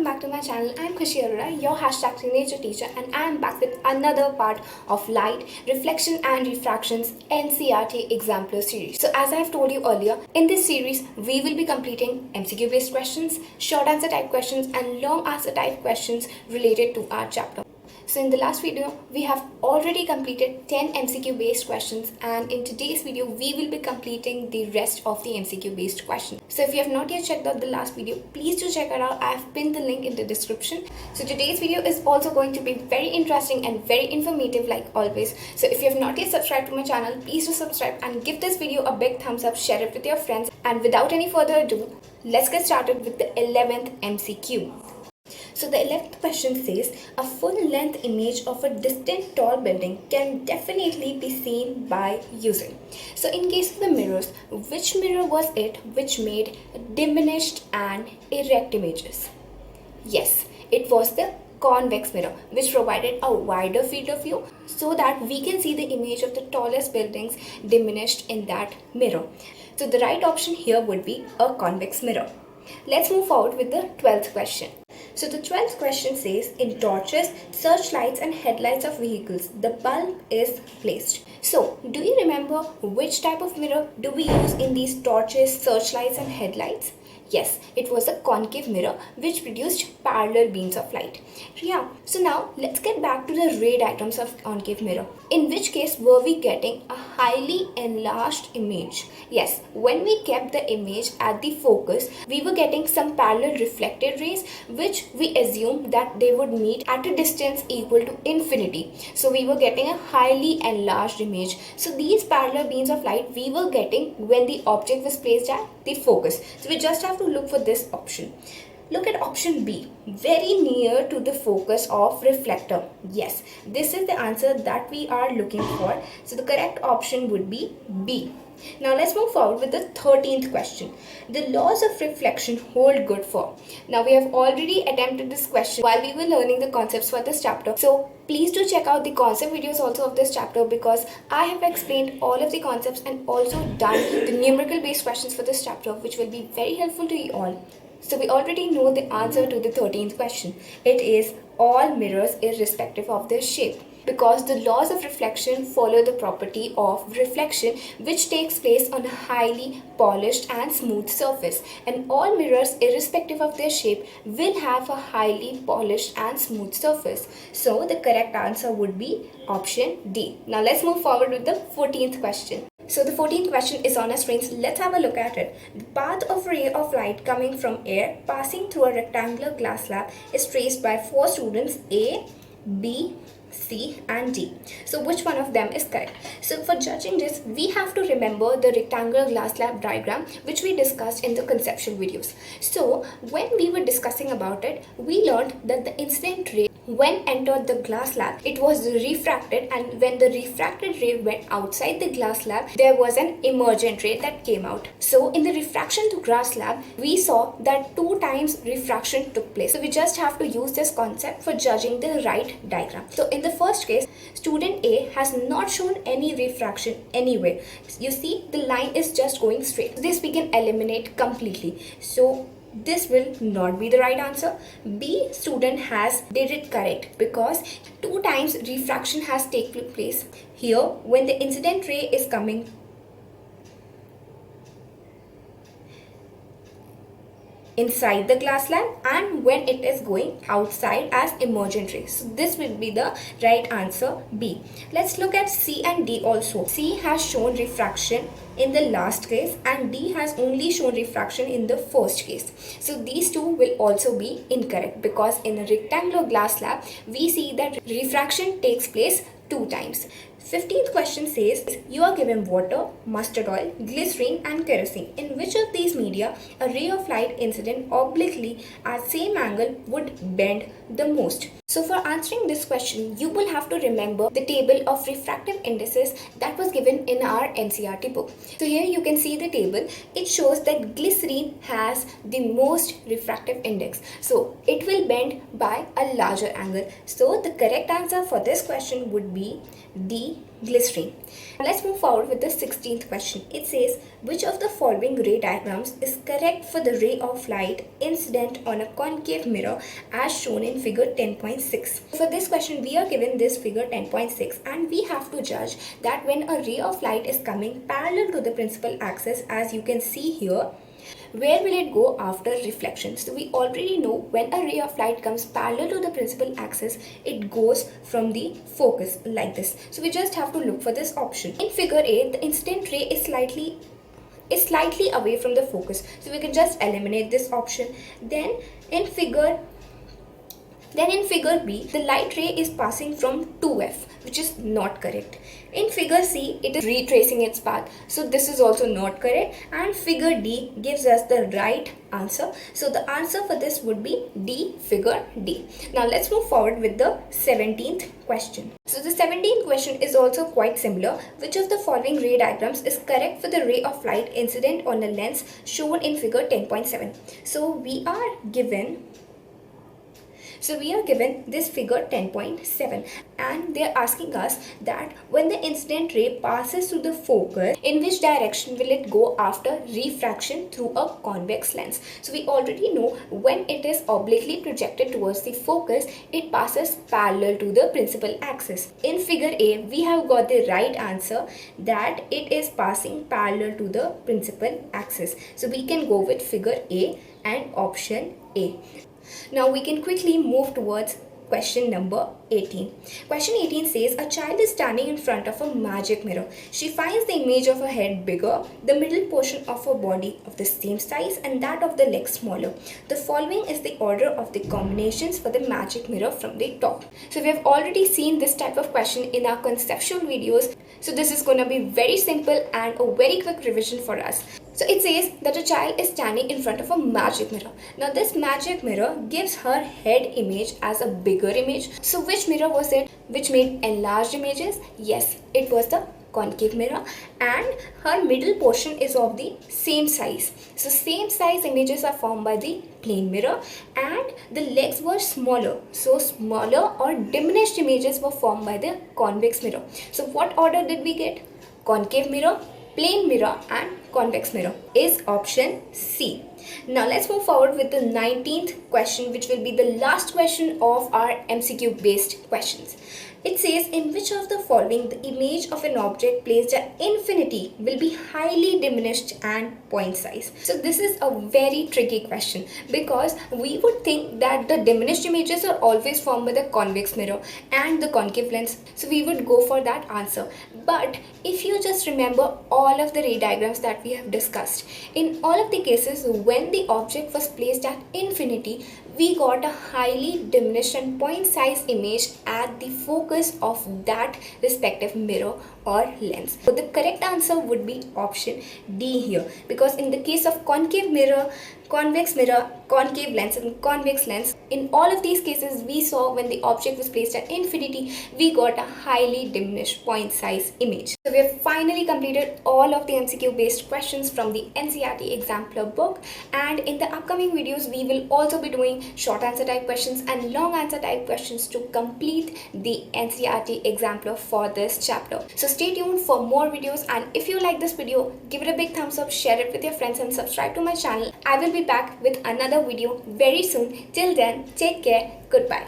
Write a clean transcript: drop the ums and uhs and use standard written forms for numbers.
back to my channel. I'm Khushi Arora, your hashtag teenager teacher, and I'm back with another part of Light, Reflection and Refraction's NCERT Exemplar series. So as I've told you earlier, in this series, we will be completing MCQ based questions, short answer type questions and long answer type questions related to our chapter. So in the last video, we have already completed 10 MCQ based questions, and in today's video, we will be completing the rest of the MCQ based questions. So if you have not yet checked out the last video, please do check it out. I have pinned the link in the description. So today's video is also going to be very interesting and very informative like always. So if you have not yet subscribed to my channel, please do subscribe and give this video a big thumbs up, share it with your friends. And without any further ado, let's get started with the 11th MCQ. So the 11th question says, a full-length image of a distant tall building can definitely be seen by using. So in case of the mirrors, which mirror was it which made diminished and erect images? Yes, it was the convex mirror, which provided a wider field of view so that we can see the image of the tallest buildings diminished in that mirror. So the right option here would be a convex mirror. Let's move forward with the 12th question. So the 12th question says, in torches, searchlights and headlights of vehicles, the bulb is placed. So, do you remember which type of mirror do we use in these torches, searchlights and headlights? Yes, it was a concave mirror which produced parallel beams of light. Yeah, so now let's get back to the ray diagrams of concave mirror. In which case were we getting a highly enlarged image? Yes, when we kept the image at the focus, we were getting some parallel reflected rays which we assumed that they would meet at a distance equal to infinity. So we were getting a highly enlarged image. So these parallel beams of light we were getting when the object was placed at the focus. So we just have to look for this option. Look at option B, very near to the focus of reflector. Yes, this is the answer that we are looking for. So the correct option would be B. Now let's move forward with the 13th question. The laws of reflection hold good for. Now we have already attempted this question while we were learning the concepts for this chapter. So please do check out the concept videos also of this chapter, because I have explained all of the concepts and also done the numerical based questions for this chapter, which will be very helpful to you all. So we already know the answer to the 13th question. It is all mirrors irrespective of their shape, because the laws of reflection follow the property of reflection which takes place on a highly polished and smooth surface, and all mirrors irrespective of their shape will have a highly polished and smooth surface. So the correct answer would be option D. Now let's move forward with the 14th question. So the 14th question is on our screens. Let's have a look at it. The path of ray of light coming from air passing through a rectangular glass slab is traced by 4 students A, B, C and D. So which one of them is correct? So for judging this, we have to remember the rectangular glass slab diagram which we discussed in the conceptual videos. So when we were discussing about it, we learned that the incident ray when entered the glass slab, it was refracted, and when the refracted ray went outside the glass slab, there was an emergent ray that came out. So in the refraction to glass slab, we saw that 2 times refraction took place. So we just have to use this concept for judging the right diagram. So in the first case, student A has not shown any refraction anywhere. You see, the line is just going straight. This we can eliminate completely. So this will not be the right answer. B student has did it correct, because 2 times refraction has taken place. Here, when the incident ray is coming inside the glass slab and when it is going outside as emergent ray. So this will be the right answer, B. Let's look at C and D also. C has shown refraction in the last case and D has only shown refraction in the first case. So these two will also be incorrect, because in a rectangular glass slab we see that refraction takes place 2 times. 15th question says, you are given water, mustard oil, glycerine and kerosene. In which of these media a ray of light incident obliquely at same angle would bend the most? So for answering this question, you will have to remember the table of refractive indices that was given in our NCERT book. So here you can see the table. It shows that glycerine has the most refractive index. So it will bend by a larger angle. So the correct answer for this question would be D, glycerine. Let's move forward with the 16th question. It says, which of the following ray diagrams is correct for the ray of light incident on a concave mirror as shown in figure 10.6? For this question, we are given this figure 10.6 and we have to judge that when a ray of light is coming parallel to the principal axis, as you can see here, where will it go after reflection? So we already know when a ray of light comes parallel to the principal axis, it goes from the focus like this. So we just have to look for this option. In figure A, the incident ray is slightly away from the focus. So we can just eliminate this option. Then in figure B, the light ray is passing from 2F, which is not correct. In figure C, it is retracing its path. So this is also not correct. And figure D gives us the right answer. So the answer for this would be D, figure D. Now let's move forward with the 17th question. So the 17th question is also quite similar. Which of the following ray diagrams is correct for the ray of light incident on a lens shown in figure 10.7? So we are given this figure 10.7 and they are asking us that when the incident ray passes through the focus, in which direction will it go after refraction through a convex lens? So we already know when it is obliquely projected towards the focus, it passes parallel to the principal axis. In figure A, we have got the right answer that it is passing parallel to the principal axis. So we can go with figure A and option A. Now we can quickly move towards question number 18. Question 18 says, a child is standing in front of a magic mirror. She finds the image of her head bigger, the middle portion of her body of the same size and that of the leg smaller. The following is the order of the combinations for the magic mirror from the top. So we have already seen this type of question in our conceptual videos. So this is going to be very simple and a very quick revision for us. So it says that a child is standing in front of a magic mirror. Now this magic mirror gives her head image as a bigger image. So which mirror was it which made enlarged images? Yes, it was the concave mirror, and her middle portion is of the same size. So same size images are formed by the plane mirror and the legs were smaller. So smaller or diminished images were formed by the convex mirror. So what order did we get? Concave mirror, plane mirror and convex mirror is option C. Now let's move forward with the 19th question, which will be the last question of our MCQ based questions. It says, in which of the following the image of an object placed at infinity will be highly diminished and point size? So this is a very tricky question because we would think that the diminished images are always formed by the convex mirror and the concave lens. So we would go for that answer. But if you just remember all of the ray diagrams that we have discussed, in all of the cases when the object was placed at infinity, we got a highly diminished and point size image at the focus of that respective mirror or lens. So the correct answer would be option D here, because in the case of concave mirror, convex mirror, concave lens and convex lens, in all of these cases we saw when the object was placed at infinity, we got a highly diminished point size image. So we have finally completed all of the MCQ based questions from the NCERT Exemplar book, and in the upcoming videos we will also be doing short answer type questions and long answer type questions to complete the NCERT Exemplar for this chapter. So stay tuned for more videos, and if you like this video, give it a big thumbs up, share it with your friends and subscribe to my channel. I will be back with another video very soon. Till then, take care. Goodbye.